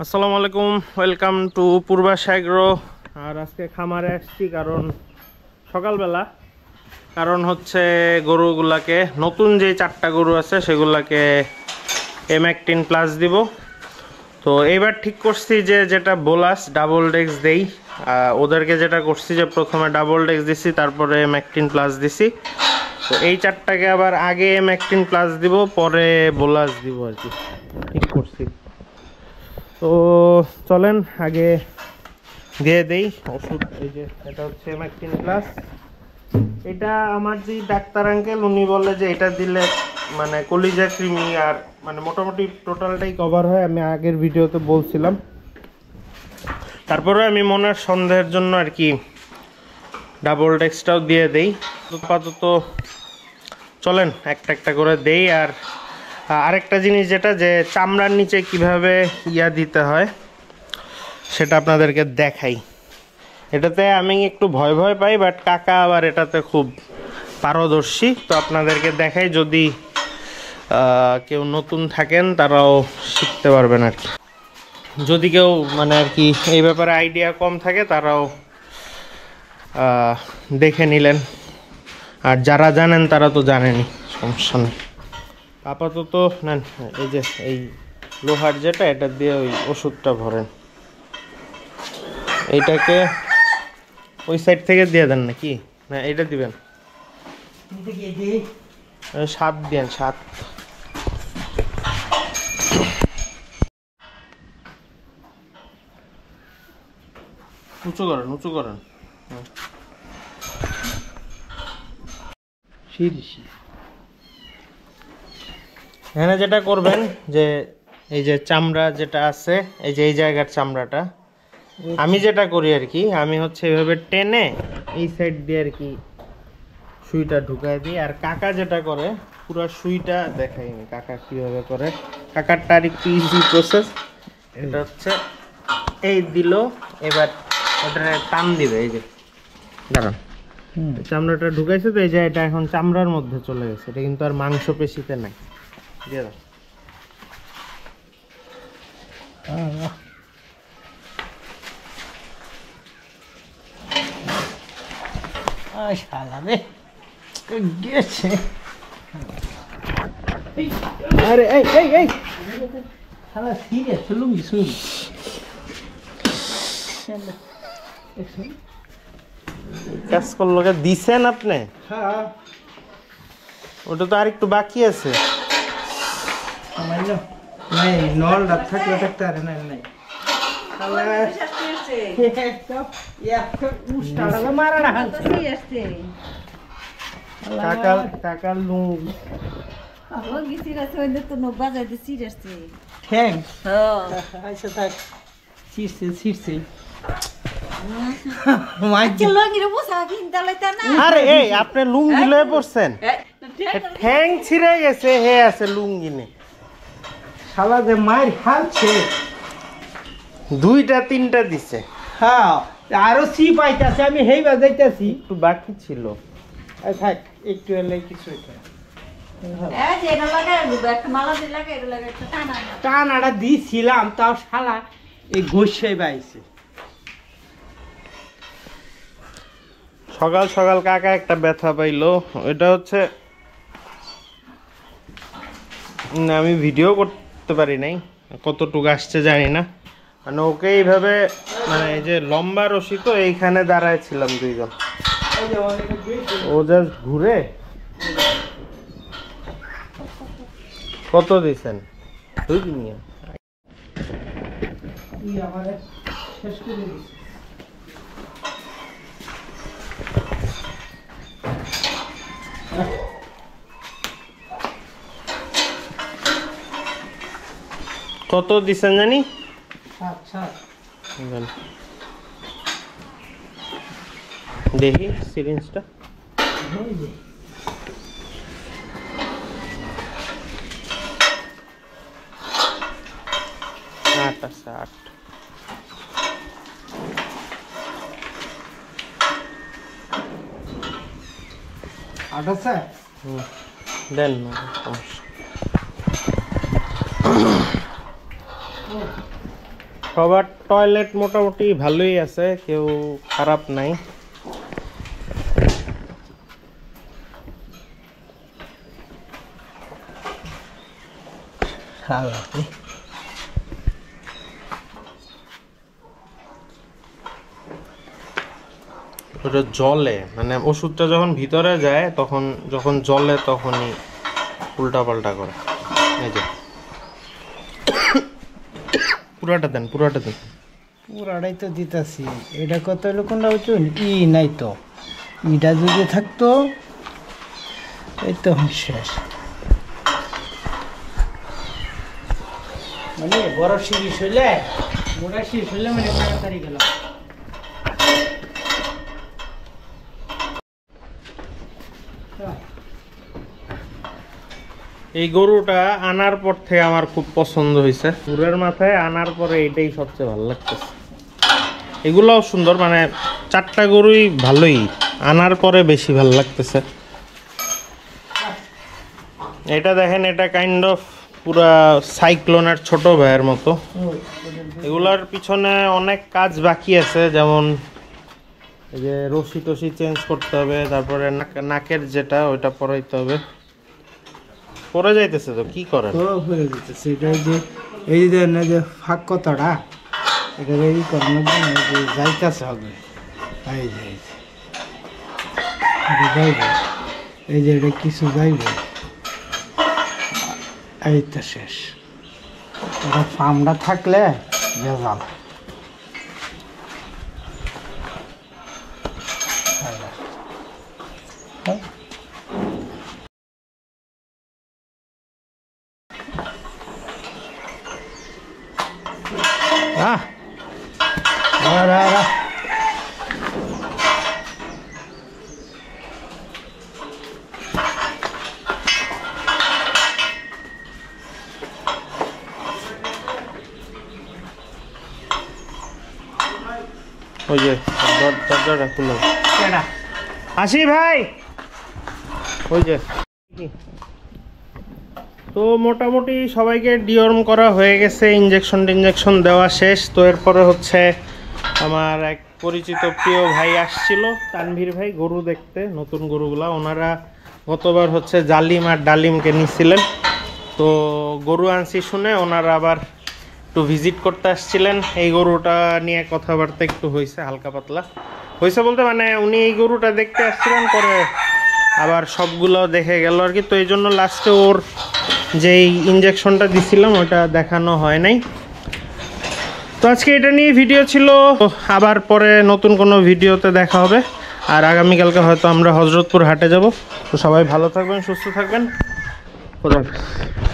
আসসালামু আলাইকুম, welcome to পূর্বাশ agro. আর আজকে খামারে আসছি কারণ সকালবেলা হচ্ছে গরুগুলাকে নতুন যে 4টা গরু আছে সেগুলাকে M18 প্লাস দিব। তো এইবার ঠিক করছি যে যেটা বোলাস ডাবল ডেক্স দেই, ওদেরকে যেটা করছি যে প্রথমে ডাবল ডেক্স দিছি, তারপরে M18 প্লাস দিছি। তো এই 4টাকে আবার আগে M18 প্লাস দিব, পরে বোলাস দিব আর কি ঠিক করছি। তো চলেন আগে দিয়ে দেই ওষুধ। এই যে এটা হচ্ছে M18 প্লাস। এটা আমার যে ডাক্তার আঙ্কেল উনি বলে যে এটা দিলে মানে কলিজা কৃমি আর মানে মোটামুটি টোটালটাই কভার হয়। আমি আগের ভিডিওতে বলছিলাম, তারপরে আমি মনের সন্দেহের জন্য আর কি ডাবল ডেক্সটাও দিয়ে দেই। আপাতত চলেন একটা একটা করে দেই। আর আরেকটা জিনিস যেটা যে চামড়ার নিচে কিভাবে দিতে হয় সেটা আপনাদেরকে দেখাই। এটাতে আমি একটু ভয় পাই, বাট কাকা আবার এটাতে খুব পারদর্শী। তো আপনাদেরকে দেখাই, যদি কেউ নতুন থাকেন তারাও শিখতে পারবেন আর কি। যদি কেউ মানে আর কি এই ব্যাপারে আইডিয়া কম থাকে তারাও দেখে নিলেন, আর যারা জানেন তারা তো জানেনই, সমস্যা নেই। আপাতত নেন এই যে এই লোহার যেটা, এটা দিয়ে ওই ওষুধটা ভরেন। এইটাকে ওই সাইড থেকে দিয়ে দেন নাকি না এইটা দিবেন? 7 দেন, 7। উঁচু করেন। এখানে যেটা করবেন যে এই যে চামড়া যেটা আছে, এই যে এই জায়গার চামড়াটা আমি যেটা করি আর কি, আমি হচ্ছে এভাবে টেনে এই সাইড দিয়ে আর কি সুইটা ঢুকাই দিই। আর কাকা যেটা করে পুরো সুইটা দেখাইনি কাকা কিভাবে করে। কাকারটা আর একটু ইজি প্রসেস। এটা হচ্ছে এই দিল, এবার ওটা টান দিবে। এই যে দাঁড়ান, চামড়াটা ঢুকাইছে তো, এই যে এটা এখন চামড়ার মধ্যে চলে গেছে, এটা কিন্তু আর মাংস পেশিতে নাই। দিয়ে দাও। আরে এই শালা সিরিয়াস লুঙ্গি শুনি কাজ করলো দিছেন আপনি? হ্যাঁ, ওটা তো আর একটু বাকি আছে। নলটা থাকলে থাকতে আরে নাই নাই কাকার লুঙ্গি আরে এই আপনি লুঙ্গি লয়ে পড়ছেন, ঠ্যাং ছিঁড়ে গেছে, হে আছে লুঙ্গি নে। শালা যে মায়ের খাচ্ছে 2টা 3টা দিছে। হ্যাঁ, আরো সি পাইতাছে, আমি হেই বাজাইতাছি। একটু বাকি ছিল, থাক একটু এলে কিছু টানাটা দিছিলাম, তাও শালা এই ঘষে বাইছে। সকাল সকাল কাকা একটা ব্যথা পাইলো। এটা হচ্ছে আমি ভিডিও করতে পারি নাই, কতটুকু আসছে জানি না। মানে ওকে এইভাবে মানে এই যে লম্বা রশি, তো এইখানে দাঁড়ায় ছিলাম দুইজন, ও জাস্ট ঘুরে। কত দিছেন? 2 নিয়ে শেষ করে দিছি। কত দিছেন জানি? আচ্ছা দেখি সিরিঞ্জটা। আচ্ছা 8 আছে। দেন না সবার টয়লেট মোটামুটি ভালোই আছে, কেউ খারাপ নাই। ওটা জলে মানে ওষুধটা যখন ভিতরে যায় তখন যখন জলে তখনই উল্টা পাল্টা করে। এই যে পুরাটা দেন পুরাটাই তো দিতাছি। এটা কত হলো কোনটা হচ্ছে নাই তো, ইটা যদি থাকতো এই তো শেষ। মানে বড় সিরিজ হইলে মোটা সিরিজ হইলে মানে তাড়াতাড়ি গেল। এই গরুটা আনার পর থেকে আমার খুব পছন্দ হয়েছে। পুরের মাথায় আনার পরে এটাই সবচেয়ে ভালো লাগতেছে। এগুলোও সুন্দর, মানে চারটা গরুই ভালোই, আনার পরে বেশি ভালো লাগতেছে। এটা দেখেন, এটা কাইন্ড অফ পুরা সাইক্লোনের ছোট ভাইয়ের মতো। এগুলার পিছনে অনেক কাজ বাকি আছে, যেমন এই যে রশি টসি চেঞ্জ করতে হবে, তারপরে নাকের যেটা ওইটা পরাইতে হবে। পরে যাইতেছে তো কি করেন? পরে যাইতেছে। এটা যে এই যে না যে ফাঁক কথাটা এটা এই করানোর জন্য যে যাইতেছে হবে। এই যে এটা যাইবে, এই যে এটা কিছু যাইবে, এই তো শেষ। এটা ফার্মটা থাকলে ভেজাল। ওই যে দরজাটা খুলো। আসি ভাই। ওই যে তো মোটামুটি সবাইকে ডিওর্ম করা হয়ে গেছে, ইঞ্জেকশন দেওয়া শেষ। তো এরপরে হচ্ছে আমার এক পরিচিত প্রিয় ভাই আসছিল, তানভীর ভাই, গরু দেখতে, নতুন গরুগুলা। ওনারা গতবার হচ্ছে জালিম আর ডালিমকে নিছিলেন, তো গরু আনছি শুনে ওনারা আবার একটু ভিজিট করতে আসছিলেন। এই গরুটা নিয়ে কথাবার্তা একটু হয়েছে, হালকা পাতলা হয়েছে বলতে মানে উনি এই গরুটা দেখতে আসছিলেন, পরে আবার সবগুলো দেখে গেল আর কি। তো এই জন্য লাস্টে ওর যেই ইঞ্জেকশনটা দিছিলাম ওটা দেখানো হয় নাই। তো আজকে এটা নিয়ে ভিডিও ছিল, আবার পরে নতুন কোনো ভিডিওতে দেখা হবে। আর আগামীকালকে হয়তো আমরা হজরতপুর হাটে যাব। তো সবাই ভালো থাকবেন, সুস্থ থাকবেন, খোদা হাফেজ।